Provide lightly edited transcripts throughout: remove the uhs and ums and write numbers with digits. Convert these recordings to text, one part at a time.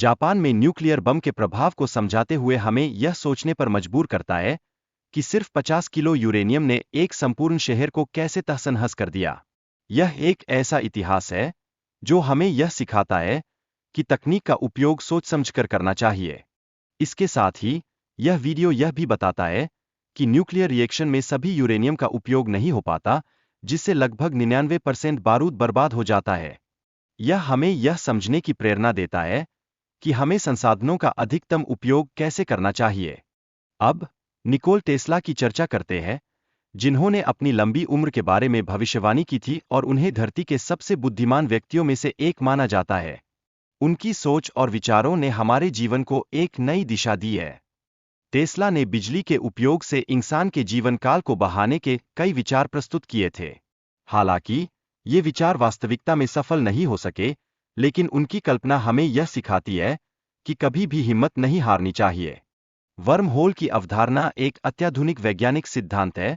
Japan में nuclear bomb के प्रभाव को समझाते हुए हमें यह सोचने पर मजबूर करता है कि सिर्फ 50 किलो यूरेनियम ने एक संपूर्ण शहर को कैसे तहस-नहस कर दिया। यह एक ऐसा इतिहास है जो हमें यह सिखाता है कि तकनीक का उपयोग सोच समझकर करना चाहिए। इसके साथ ही यह वीडियो यह भी बताता है कि न्यूक्लियर रिएक्शन में सभी यूरेनियम का उपयोग नहीं हो पाता, जिससे लगभग 99% बारूद बर्बाद हो जाता है। यह हमें यह समझने की प्रेरणा देता है कि हमें संसाधनों का अधिकतम उपयोग कैसे करना चाहिए। अब निकोल टेस्ला की चर्चा करते हैं, जिन्होंने अपनी लंबी उम्र के बारे में भविष्यवाणी की थी और उन्हें धरती के सबसे बुद्धिमान व्यक्तियों में से एक माना जाता है। उनकी सोच और विचारों ने हमारे जीवन को एक नई दिशा दी है। टेस्ला ने बिजली के उपयोग से इंसान के जीवन काल को बढ़ाने के कई विचार प्रस्तुत किए थे। हालांकि ये विचार वास्तविकता में सफल नहीं हो सके, लेकिन उनकी कल्पना हमें यह सिखाती है कि कभी भी हिम्मत नहीं हारनी चाहिए। वर्म होल की अवधारणा एक अत्याधुनिक वैज्ञानिक सिद्धांत है,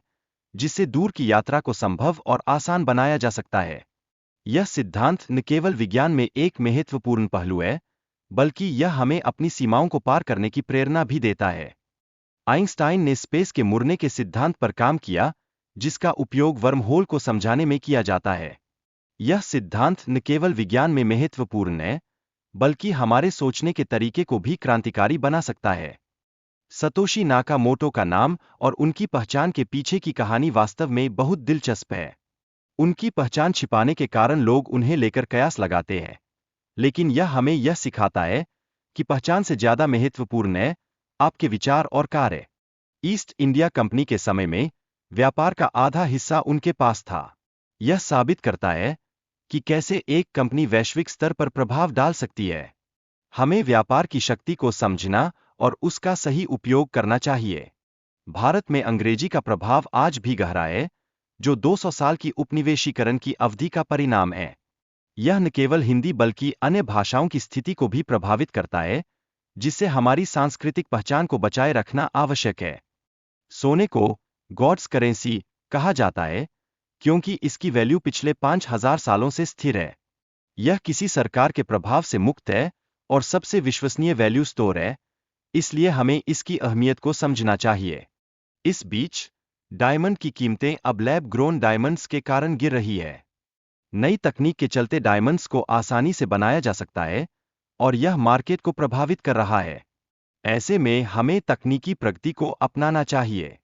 जिससे दूर की यात्रा को संभव और आसान बनाया जा सकता है। यह सिद्धांत न केवल विज्ञान में एक महत्वपूर्ण पहलू है, बल्कि यह हमें अपनी सीमाओं को पार करने की प्रेरणा भी देता है। आइंस्टाइन ने स्पेस के मुड़ने के सिद्धांत पर काम किया, जिसका उपयोग वर्महोल को समझाने में किया जाता है। यह सिद्धांत न केवल विज्ञान में महत्वपूर्ण है, बल्कि हमारे सोचने के तरीके को भी क्रांतिकारी बना सकता है। सतोशी नाकामोटो का नाम और उनकी पहचान के पीछे की कहानी वास्तव में बहुत दिलचस्प है। उनकी पहचान छिपाने के कारण लोग उन्हें लेकर कयास लगाते हैं, लेकिन यह हमें यह सिखाता है कि पहचान से ज्यादा महत्वपूर्ण है आपके विचार और कार्य। ईस्ट इंडिया कंपनी के समय में व्यापार का आधा हिस्सा उनके पास था। यह साबित करता है कि कैसे एक कंपनी वैश्विक स्तर पर प्रभाव डाल सकती है। हमें व्यापार की शक्ति को समझना और उसका सही उपयोग करना चाहिए। भारत में अंग्रेजी का प्रभाव आज भी गहरा है, जो 200 साल की उपनिवेशीकरण की अवधि का परिणाम है। यह न केवल हिंदी बल्कि अन्य भाषाओं की स्थिति को भी प्रभावित करता है, जिससे हमारी सांस्कृतिक पहचान को बचाए रखना आवश्यक है। सोने को गॉड्स करेंसी कहा जाता है, क्योंकि इसकी वैल्यू पिछले 5000 सालों से स्थिर है। यह किसी सरकार के प्रभाव से मुक्त है और सबसे विश्वसनीय वैल्यू स्टोर है, इसलिए हमें इसकी अहमियत को समझना चाहिए। इस बीच डायमंड की कीमतें अब लैब ग्रोन डायमंड्स के कारण गिर रही है। नई तकनीक के चलते डायमंड्स को आसानी से बनाया जा सकता है और यह मार्केट को प्रभावित कर रहा है। ऐसे में हमें तकनीकी प्रगति को अपनाना चाहिए।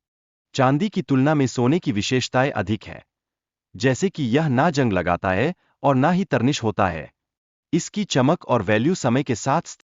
चांदी की तुलना में सोने की विशेषताएं अधिक है, जैसे कि यह ना जंग लगाता है और ना ही तरनिश होता है। इसकी चमक और वैल्यू समय के साथ